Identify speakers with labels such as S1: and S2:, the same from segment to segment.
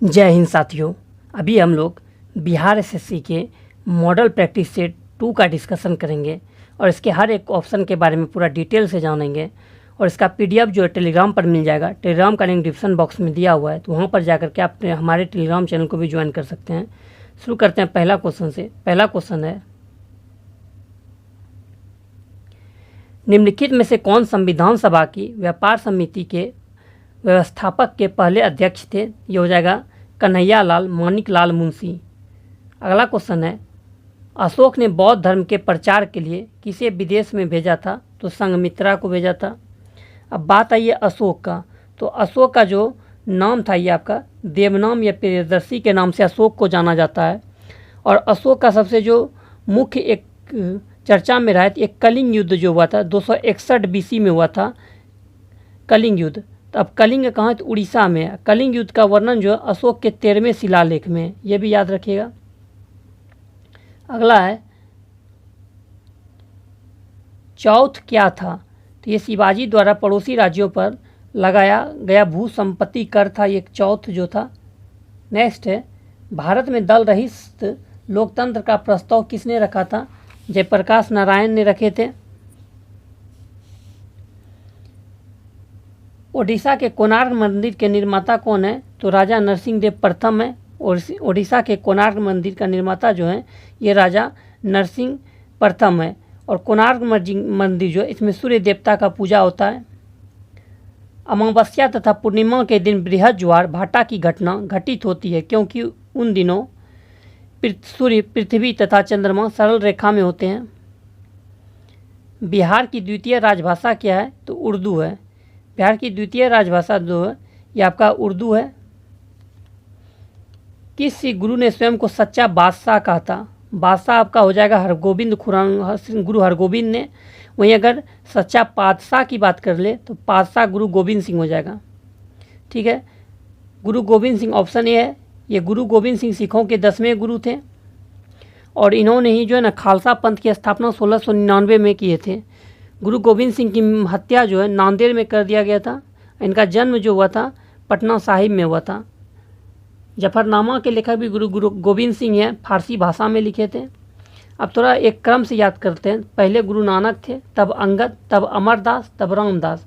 S1: जय हिंद साथियों। अभी हम लोग बिहार एसएससी के मॉडल प्रैक्टिस सेट 2 का डिस्कशन करेंगे और इसके हर एक ऑप्शन के बारे में पूरा डिटेल से जानेंगे। और इसका पीडीएफ जो है टेलीग्राम पर मिल जाएगा। टेलीग्राम का लिंक डिस्क्रिप्शन बॉक्स में दिया हुआ है, तो वहाँ पर जाकर के आप हमारे टेलीग्राम चैनल को भी ज्वाइन कर सकते हैं। शुरू करते हैं पहला क्वेश्चन से। पहला क्वेश्चन है, निम्नलिखित में से कौन संविधान सभा की व्यापार समिति के व्यवस्थापक के पहले अध्यक्ष थे? ये हो जाएगा कन्हैया लाल मानिकलाल मुंशी। अगला क्वेश्चन है, अशोक ने बौद्ध धर्म के प्रचार के लिए किसे विदेश में भेजा था? तो संघमित्रा को भेजा था। अब बात आई है अशोक का, तो अशोक का जो नाम था ये आपका देवनाम या प्रियदर्शी के नाम से अशोक को जाना जाता है। और अशोक का सबसे जो मुख्य एक चर्चा में रहा है, एक कलिंग युद्ध जो हुआ था 261 बीसी में हुआ था कलिंग युद्ध। तो अब कलिंग कहाँ है? तो उड़ीसा में है। कलिंग युद्ध का वर्णन जो है अशोक के 13वें शिलालेख में है, ये भी याद रखिएगा। अगला है, चौथ क्या था? तो ये शिवाजी द्वारा पड़ोसी राज्यों पर लगाया गया भू संपत्ति कर था, ये चौथ जो था। नेक्स्ट है, भारत में दल रहित लोकतंत्र का प्रस्ताव किसने रखा था? जयप्रकाश नारायण ने रखे थे। ओडिशा के कोणार्क मंदिर के निर्माता कौन है? तो राजा नरसिंह देव प्रथम है। और ओडिशा के कोणार्क मंदिर का निर्माता जो है ये राजा नरसिंह प्रथम है। और कोणार्क मंदिर जो है इसमें सूर्य देवता का पूजा होता है। अमावस्या तथा पूर्णिमा के दिन बृहद ज्वार भाटा की घटना घटित होती है, क्योंकि उन दिनों सूर्य, पृथ्वी तथा चंद्रमा सरल रेखा में होते हैं। बिहार की द्वितीय राजभाषा क्या है? तो उर्दू है। बिहार की द्वितीय राजभाषा जो है ये आपका उर्दू है। किस सिख गुरु ने स्वयं को सच्चा बादशाह कहा था? बादशाह आपका हो जाएगा हरगोविंद खुराना, गुरु हरगोविंद ने। वहीं अगर सच्चा पातशाह की बात कर ले तो पातशाह गुरु गोविंद सिंह हो जाएगा। ठीक है, गुरु गोविंद सिंह ऑप्शन ए है। ये गुरु गोविंद सिंह सिखों के 10वें गुरु थे और इन्होंने ही जो है ना खालसा पंथ की स्थापना 1699 में किए थे। गुरु गोविंद सिंह की हत्या जो है नांदेड़ में कर दिया गया था। इनका जन्म जो हुआ था पटना साहिब में हुआ था। जफरनामा के लेखक भी गुरु गोविंद सिंह हैं, फारसी भाषा में लिखे थे। अब थोड़ा एक क्रम से याद करते हैं। पहले गुरु नानक थे, तब अंगद, तब अमरदास, तब रामदास,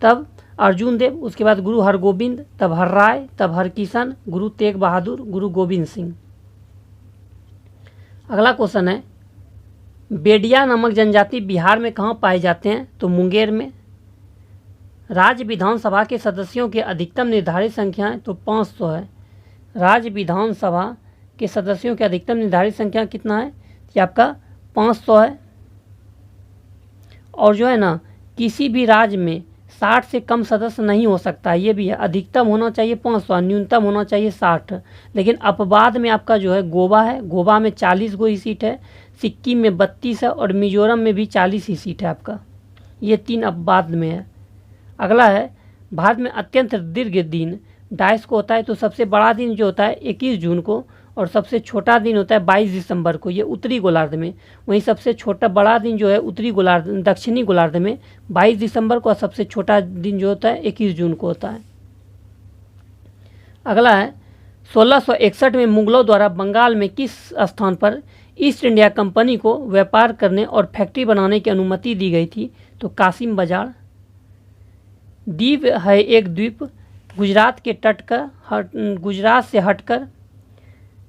S1: तब अर्जुन देव, उसके बाद गुरु हरगोविंद, तब हरराय, तब हरकिशन, गुरु तेग बहादुर, गुरु गोविंद सिंह। अगला क्वेश्चन है, बेडिया नामक जनजाति बिहार में कहाँ पाए जाते हैं? तो मुंगेर में। राज्य विधानसभा के सदस्यों की अधिकतम निर्धारित संख्या है तो 500 है। राज्य विधानसभा के सदस्यों की अधिकतम निर्धारित संख्या कितना है? ये आपका 500 है। और जो है ना किसी भी राज्य में 60 से कम सदस्य नहीं हो सकता, ये भी है। अधिकतम होना चाहिए 500, न्यूनतम होना चाहिए 60। लेकिन अपवाद में आपका जो है गोवा है। गोवा में 40 गो ही सीट है, सिक्किम में 32 है और मिजोरम में भी 40 ही सीट है आपका। ये 3 अपवाद में है। अगला है, भारत में अत्यंत दीर्घ दिन डाइस को होता है, तो सबसे बड़ा दिन जो होता है 21 जून को और सबसे छोटा दिन होता है 22 दिसंबर को, ये उत्तरी गोलार्ध में। वहीं सबसे छोटा बड़ा दिन जो है उत्तरी गोलार्ध, दक्षिणी गोलार्ध में 22 दिसंबर को और सबसे छोटा दिन जो होता है 21 जून को होता है। अगला है, 1661 में मुगलों द्वारा बंगाल में किस स्थान पर ईस्ट इंडिया कंपनी को व्यापार करने और फैक्ट्री बनाने की अनुमति दी गई थी? तो कासिम बाजार। द्वीप है एक द्वीप गुजरात के तट का गुजरात से हटकर।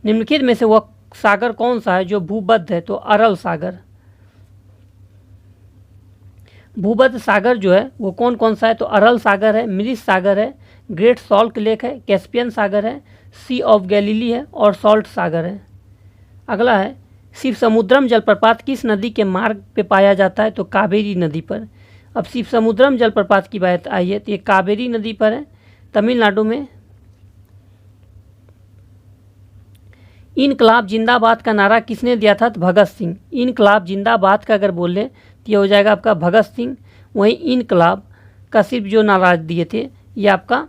S1: निम्नलिखित में से वह सागर कौन सा है जो भूबद्ध है? तो अरल सागर। भूबद्ध सागर जो है वो कौन कौन सा है? तो अरल सागर है, मृत सागर है, ग्रेट सॉल्ट लेक है, कैस्पियन सागर है, सी ऑफ गैलीली है और सॉल्ट सागर है। अगला है, शिव समुद्रम जलप्रपात किस नदी के मार्ग पे पाया जाता है? तो कावेरी नदी पर। अब शिव समुद्रम जलप्रपात की बात आई है तो ये कावेरी नदी पर है, तमिलनाडु में। इनकलाब जिंदाबाद का नारा किसने दिया था? तो भगत सिंह। इनकलाब जिंदाबाद का अगर बोल ले तो ये हो जाएगा आपका भगत सिंह। वहीं इनकलाब का सिर्फ जो नारा दिए थे ये आपका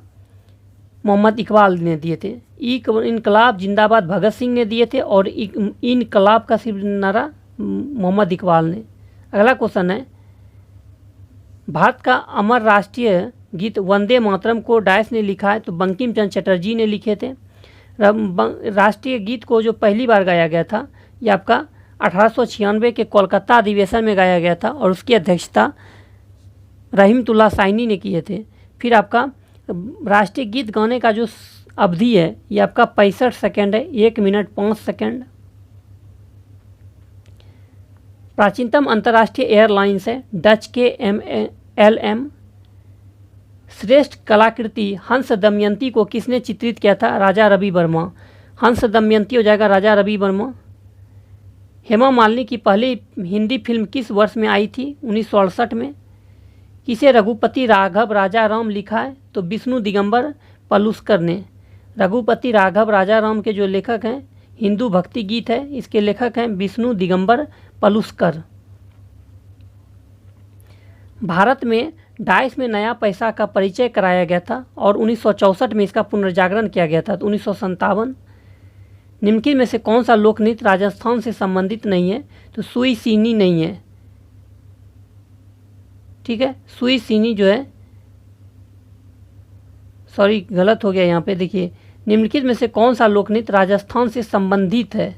S1: मोहम्मद इकबाल ने दिए थे। इनकलाब जिंदाबाद भगत सिंह ने दिए थे और इनकलाब का सिर्फ नारा मोहम्मद इकबाल ने। अगला क्वेश्चन है, भारत का अमर राष्ट्रीय गीत वंदे मातरम को डाइस ने लिखा है? तो बंकिम चंद्र चटर्जी ने लिखे थे। राष्ट्रीय गीत को जो पहली बार गाया गया था ये आपका 1896 के कोलकाता अधिवेशन में गाया गया था और उसकी अध्यक्षता रहीमतुल्लाह शाइनी ने किए थे। फिर आपका राष्ट्रीय गीत गाने का जो अवधि है ये आपका 65 सेकेंड है, 1 मिनट 5 सेकेंड। प्राचीनतम अंतर्राष्ट्रीय एयरलाइंस है डच के LM। श्रेष्ठ कलाकृति हंस दमयंती को किसने चित्रित किया था? राजा रवि वर्मा। हंस दमयंती हो जाएगा राजा रवि वर्मा। हेमा मालिनी की पहली हिंदी फिल्म किस वर्ष में आई थी? 1968 में। किसे रघुपति राघव राजा राम लिखा है? तो विष्णु दिगंबर पलुस्कर ने। रघुपति राघव राजा राम के जो लेखक हैं, हिंदू भक्ति गीत है, इसके लेखक हैं विष्णु दिगंबर पलुस्कर। भारत में डाइस में नया पैसा का परिचय कराया गया था और 1964 में इसका पुनर्जागरण किया गया था। तो 1957। निम्नलिखित में से कौन सा लोक नृत्य राजस्थान से संबंधित नहीं है? तो सुई सीनी नहीं है। ठीक है, सुई सीनी जो है, सॉरी गलत हो गया यहाँ पे, देखिए निम्नलिखित में से कौन सा लोक नृत्य राजस्थान से संबंधित है?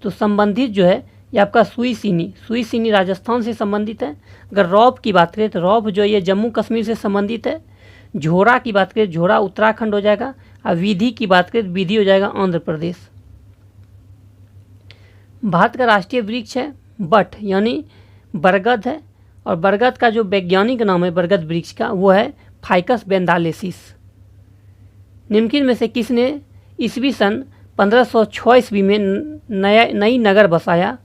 S1: तो संबंधित जो है ये आपका सुई सीनी राजस्थान से संबंधित है। अगर रौब की बात करें तो रौब जो ये जम्मू कश्मीर से संबंधित है। झोरा की बात करें, झोरा उत्तराखंड हो जाएगा। और विधि की बात करें, विधि हो जाएगा आंध्र प्रदेश। भारत का राष्ट्रीय वृक्ष है बट यानी बरगद है और बरगद का जो वैज्ञानिक नाम है बरगद वृक्ष का वो है फाइकस बेंडालेसिस। निम्नलिखित में से किसने ईस्वी सन 1506 ईस्वी में नई नगर बसाया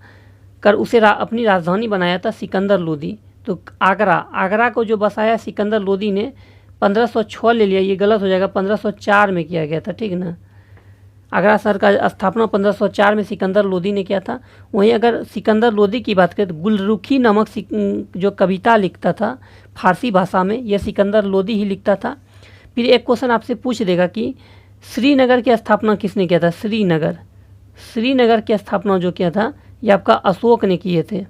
S1: कर उसे अपनी राजधानी बनाया था? सिकंदर लोदी। तो आगरा को जो बसाया सिकंदर लोदी ने 1506 ले लिया, ये गलत हो जाएगा, 1504 में किया गया था। ठीक है ना, आगरा शहर का स्थापना 1504 में सिकंदर लोदी ने किया था। वहीं अगर सिकंदर लोदी की बात करें तो गुलरुखी नामक जो कविता लिखता था फारसी भाषा में, यह सिकंदर लोदी ही लिखता था। फिर एक क्वेश्चन आपसे पूछ देगा कि श्रीनगर की स्थापना किसने किया था? श्रीनगर की स्थापना जो किया था ये आपका अशोक ने किए थे।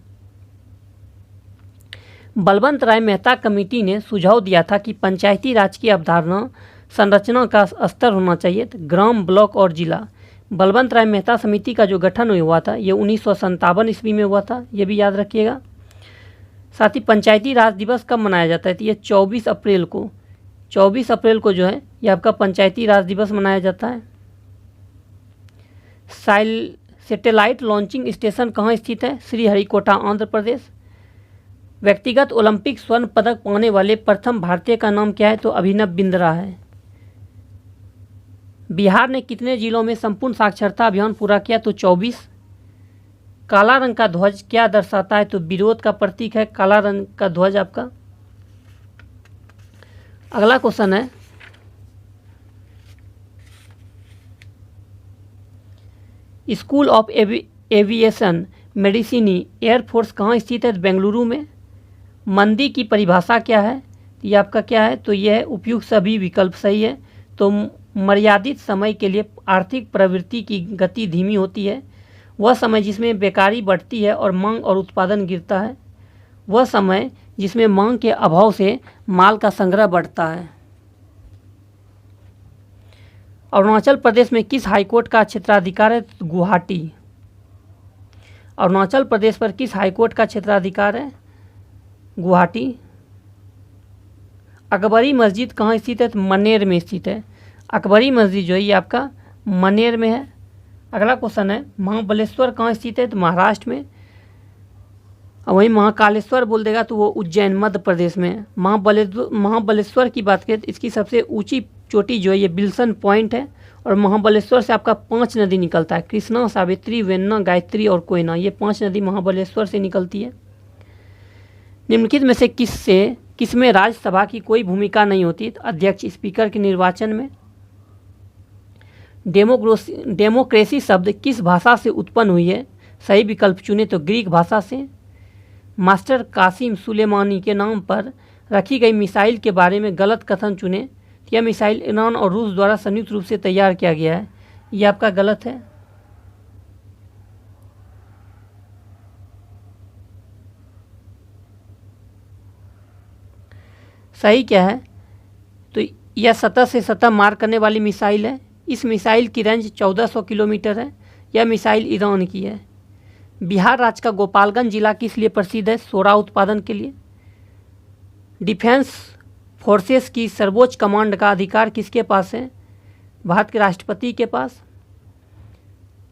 S1: बलवंत राय मेहता कमेटी ने सुझाव दिया था कि पंचायती राज की अवधारणा संरचना का स्तर होना चाहिए, तो ग्राम, ब्लॉक और जिला। बलवंत राय मेहता समिति का जो गठन हुआ था ये 1957 ईस्वी में हुआ था, ये भी याद रखिएगा। साथ ही पंचायती राज दिवस कब मनाया जाता है? तो ये 24 अप्रैल को, 24 अप्रैल को जो है ये आपका पंचायती राज दिवस मनाया जाता है। सैटेलाइट लॉन्चिंग स्टेशन कहाँ स्थित है? श्रीहरिकोटा, आंध्र प्रदेश। व्यक्तिगत ओलंपिक स्वर्ण पदक पाने वाले प्रथम भारतीय का नाम क्या है? तो अभिनव बिंद्रा है। बिहार ने कितने जिलों में संपूर्ण साक्षरता अभियान पूरा किया? तो 24। काला रंग का ध्वज क्या दर्शाता है? तो विरोध का प्रतीक है काला रंग का ध्वज आपका। अगला क्वेश्चन है, स्कूल ऑफ एविएशन मेडिसिनी एयरफोर्स कहाँ स्थित है? बेंगलुरु में। मंदी की परिभाषा क्या है? ये आपका क्या है? तो यह है उपयुक्त सभी विकल्प सही है। तो मर्यादित समय के लिए आर्थिक प्रवृत्ति की गति धीमी होती है। वह समय जिसमें बेकारी बढ़ती है और मांग और उत्पादन गिरता है। वह समय जिसमें मांग के अभाव से माल का संग्रह बढ़ता है। अरुणाचल प्रदेश में किस हाईकोर्ट का क्षेत्राधिकार है? गुवाहाटी। अरुणाचल प्रदेश पर किस हाईकोर्ट का क्षेत्राधिकार है? गुवाहाटी। अकबरी मस्जिद कहाँ स्थित है? तो मनेर में स्थित है। अकबरी मस्जिद जो है ये आपका मनेर में है। अगला क्वेश्चन है, महाबलेश्वर कहाँ स्थित है? तो महाराष्ट्र में। और वहीं महाकालेश्वर बोल देगा तो वो उज्जैन, मध्य प्रदेश में है। महाबलेश्वर की बात करें तो इसकी सबसे ऊंची चोटी जो है ये बिल्सन पॉइंट है और महाबलेश्वर से आपका 5 नदी निकलता है, कृष्णा, सावित्री, वेन्ना, गायत्री और कोयना। ये 5 नदी महाबलेश्वर से निकलती है। निम्नलिखित में से किसमें राज्यसभा की कोई भूमिका नहीं होती? तो अध्यक्ष, स्पीकर के निर्वाचन में। डेमोक्रेसी शब्द किस भाषा से उत्पन्न हुई है? सही विकल्प चुने तो ग्रीक भाषा से। मास्टर कासिम सुलेमानी के नाम पर रखी गई मिसाइल के बारे में गलत कथन चुने। यह मिसाइल ईरान और रूस द्वारा संयुक्त रूप से तैयार किया गया है, यह आपका गलत है। सही क्या है? तो यह सतह से सतह मार करने वाली मिसाइल है। इस मिसाइल की रेंज 1400 किलोमीटर है। यह मिसाइल ईरान की है। बिहार राज्य का गोपालगंज जिला किस लिए प्रसिद्ध है? सोडा उत्पादन के लिए। डिफेंस फोर्सेस की सर्वोच्च कमांड का अधिकार किसके पास है? भारत के राष्ट्रपति के पास।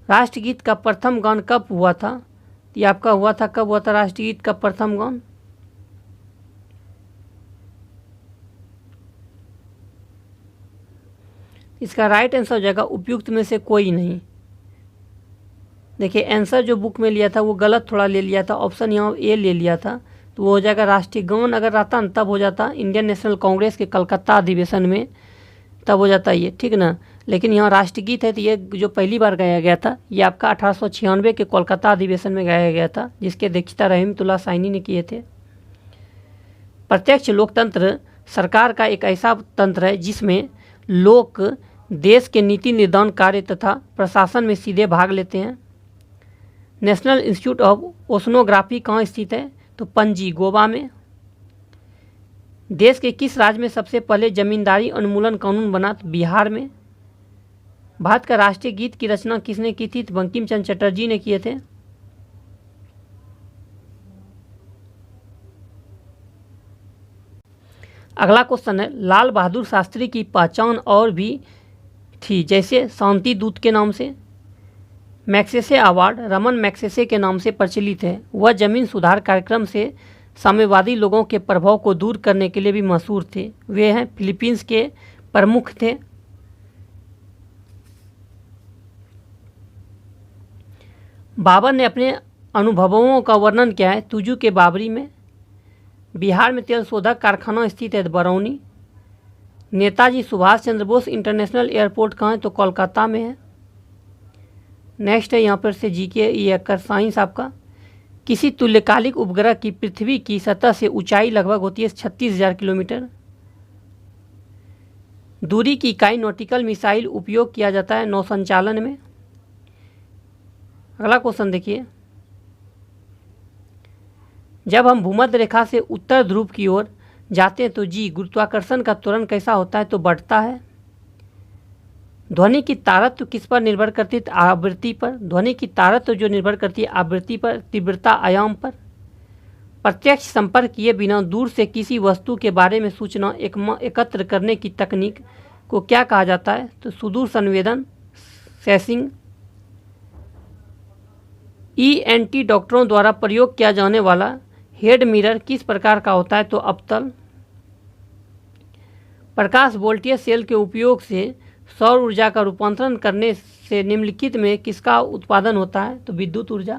S1: राष्ट्रगीत का प्रथम गान कब हुआ था? ये आपका हुआ था, कब हुआ था राष्ट्रगीत का प्रथम गान? इसका राइट आंसर हो जाएगा उपयुक्त में से कोई नहीं। देखिए आंसर जो बुक में लिया था वो गलत थोड़ा ले लिया था, ऑप्शन यहाँ ए ले लिया था, तो वो हो जाएगा राष्ट्रीय गान। अगर रहता न तब हो जाता इंडियन नेशनल कांग्रेस के कलकत्ता अधिवेशन में, तब हो जाता ये, ठीक ना। लेकिन यहाँ राष्ट्रगीत है तो ये जो पहली बार गाया गया था ये आपका 1896 के कोलकाता अधिवेशन में गाया गया था, जिसके अध्यक्षता रहमतुल्लाह साइनी ने किए थे। प्रत्यक्ष लोकतंत्र सरकार का एक ऐसा तंत्र है जिसमें लोग देश के नीति निर्धारण कार्य तथा प्रशासन में सीधे भाग लेते हैं। नेशनल इंस्टीट्यूट ऑफ ओशनोग्राफी कहाँ स्थित है? तो पणजी, गोवा में। देश के किस राज्य में सबसे पहले जमींदारी उन्मूलन कानून बना? तो बिहार में। भारत का राष्ट्रीय गीत की रचना किसने की थी? तो बंकिम चंद्र चटर्जी ने किए थे। अगला क्वेश्चन है, लाल बहादुर शास्त्री की पहचान और भी थी, जैसे शांति दूत के नाम से। मैक्सेसे अवार्ड रमन मैक्सेसे के नाम से प्रचलित है। वह जमीन सुधार कार्यक्रम से साम्यवादी लोगों के प्रभाव को दूर करने के लिए भी मशहूर थे। वे हैं फिलीपींस के प्रमुख थे। बाबर ने अपने अनुभवों का वर्णन किया है तुजू के बाबरी में। बिहार में तेल शोधक कारखाना स्थित है बरौनी। नेताजी सुभाष चंद्र बोस इंटरनेशनल एयरपोर्ट कहाँ है? तो कोलकाता में है। नेक्स्ट है यहाँ पर से जीके ये कर साइंस आपका। किसी तुल्यकालिक उपग्रह की पृथ्वी की सतह से ऊंचाई लगभग होती है 36,000 किलोमीटर। दूरी की इकाई नॉटिकल मिसाइल उपयोग किया जाता है नौसंचालन में। अगला क्वेश्चन देखिए, जब हम भूमध्य रेखा से उत्तर ध्रुव की ओर जाते हैं तो जी गुरुत्वाकर्षण का त्वरण कैसा होता है? तो बढ़ता है। ध्वनि की तारत्व किस पर निर्भर करती है? आवृत्ति पर। ध्वनि की तारत्व जो निर्भर करती है आवृत्ति पर, तीव्रता आयाम पर। प्रत्यक्ष संपर्क किए बिना दूर से किसी वस्तु के बारे में सूचना एकत्र करने की तकनीक को क्या कहा जाता है? तो सुदूर संवेदन, सेंसिंग। ENT डॉक्टरों द्वारा प्रयोग किया जाने वाला हेड मिरर किस प्रकार का होता है? तो अवतल। प्रकाश वोल्टेज सेल के उपयोग से सौर ऊर्जा का रूपांतरण करने से निम्नलिखित में किसका उत्पादन होता है? तो विद्युत ऊर्जा।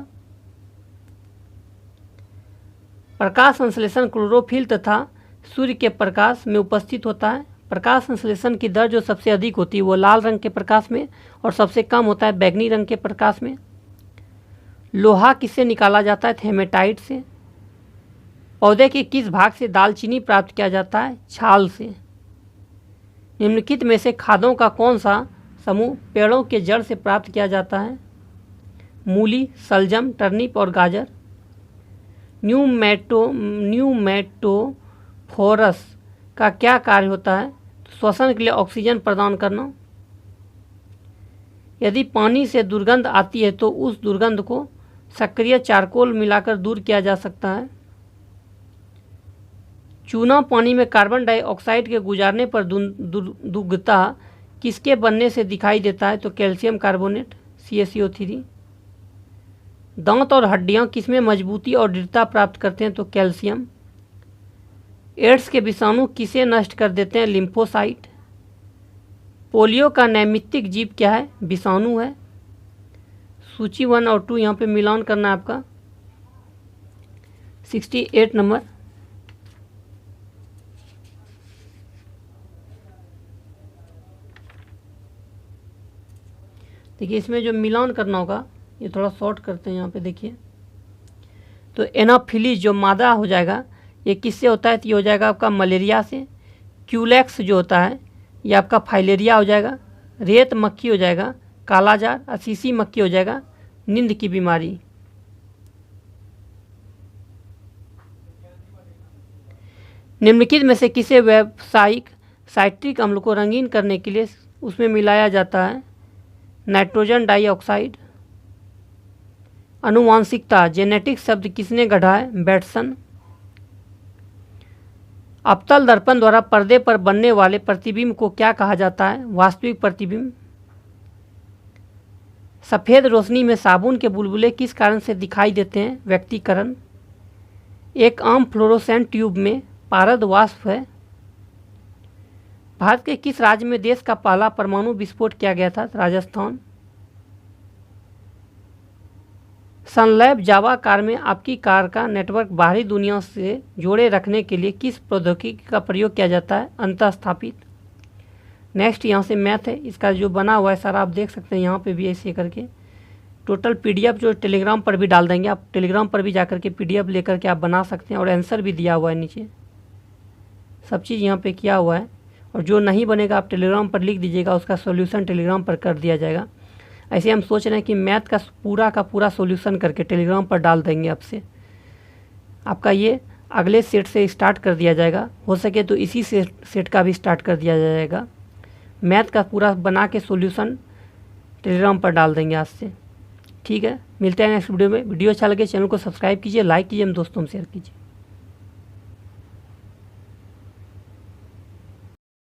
S1: प्रकाश संश्लेषण क्लोरोफिल तथा सूर्य के प्रकाश में उपस्थित होता है। प्रकाश संश्लेषण की दर जो सबसे अधिक होती है वो लाल रंग के प्रकाश में और सबसे कम होता है बैगनी रंग के प्रकाश में। लोहा किससे निकाला जाता है? हेमेटाइट से। पौधे के किस भाग से दालचीनी प्राप्त किया जाता है? छाल से। निम्नलिखित में से खादों का कौन सा समूह पेड़ों के जड़ से प्राप्त किया जाता है? मूली, सलजम, टर्निप और गाजर। न्यूमेटोफोरस का क्या कार्य होता है? श्वसन के लिए ऑक्सीजन प्रदान करना। यदि पानी से दुर्गंध आती है तो उस दुर्गंध को सक्रिय चारकोल मिलाकर दूर किया जा सकता है। चूना पानी में कार्बन डाइऑक्साइड के गुजारने पर दुर्गंधता किसके बनने से दिखाई देता है? तो कैल्शियम कार्बोनेट, CaCO3। दांत और हड्डियां किसमें मजबूती और दृढ़ता प्राप्त करते हैं? तो कैल्शियम। एड्स के विषाणु किसे नष्ट कर देते हैं? लिम्फोसाइट। पोलियो का नैमित्तिक जीव क्या है? विषाणु है। सूची 1 और 2 यहाँ पे मिलान करना है आपका। 68 नंबर। देखिए इसमें जो मिलान करना होगा ये थोड़ा शॉर्ट करते हैं यहाँ पे देखिए। तो एनाफिलीज जो मादा हो जाएगा ये किससे होता है? तो ये हो जाएगा आपका मलेरिया से। क्यूलेक्स जो होता है ये आपका फाइलेरिया हो जाएगा। रेत मक्खी हो जाएगा कालाजार। असीसी मक्खी हो जाएगा नींद की बीमारी। निम्नलिखित में से किसे व्यावसायिक साइट्रिक अम्ल को रंगीन करने के लिए उसमें मिलाया जाता है नाइट्रोजन डाइऑक्साइड। अनुवांशिकता जेनेटिक शब्द किसने गढ़ा है? बैटसन। अवतल दर्पण द्वारा पर्दे पर बनने वाले प्रतिबिंब को क्या कहा जाता है? वास्तविक प्रतिबिंब। सफ़ेद रोशनी में साबुन के बुलबुले किस कारण से दिखाई देते हैं? व्यक्तीकरण। एक आम फ्लोरोसेंट ट्यूब में पारद वाष्प है। भारत के किस राज्य में देश का पहला परमाणु विस्फोट किया गया था? राजस्थान। सनलैब जावा कार में आपकी कार का नेटवर्क बाहरी दुनिया से जोड़े रखने के लिए किस प्रौद्योगिकी का प्रयोग किया जाता है? अंतःस्थापित। नेक्स्ट यहाँ से मैथ है, इसका जो बना हुआ है सारा आप देख सकते हैं यहाँ पे भी ऐसे करके। टोटल पीडीएफ जो टेलीग्राम पर भी डाल देंगे, आप टेलीग्राम पर भी जाकर के पीडीएफ लेकर के आप बना सकते हैं और आंसर भी दिया हुआ है नीचे, सब चीज़ यहाँ पे किया हुआ है। और जो नहीं बनेगा आप टेलीग्राम पर लिख दीजिएगा, उसका सॉल्यूशन टेलीग्राम पर कर दिया जाएगा। ऐसे हम सोच रहे हैं कि मैथ का पूरा सॉल्यूशन करके टेलीग्राम पर डाल देंगे आपसे। आपका ये अगले सेट से स्टार्ट कर दिया जाएगा, हो सके तो इसी सेट का भी स्टार्ट कर दिया जाएगा। मैथ का पूरा बना के सॉल्यूशन टेलीग्राम पर डाल देंगे आज से। ठीक है, मिलते हैं नेक्स्ट वीडियो में। वीडियो अच्छा लगे चैनल को सब्सक्राइब कीजिए, लाइक कीजिए, हम दोस्तों में शेयर कीजिए।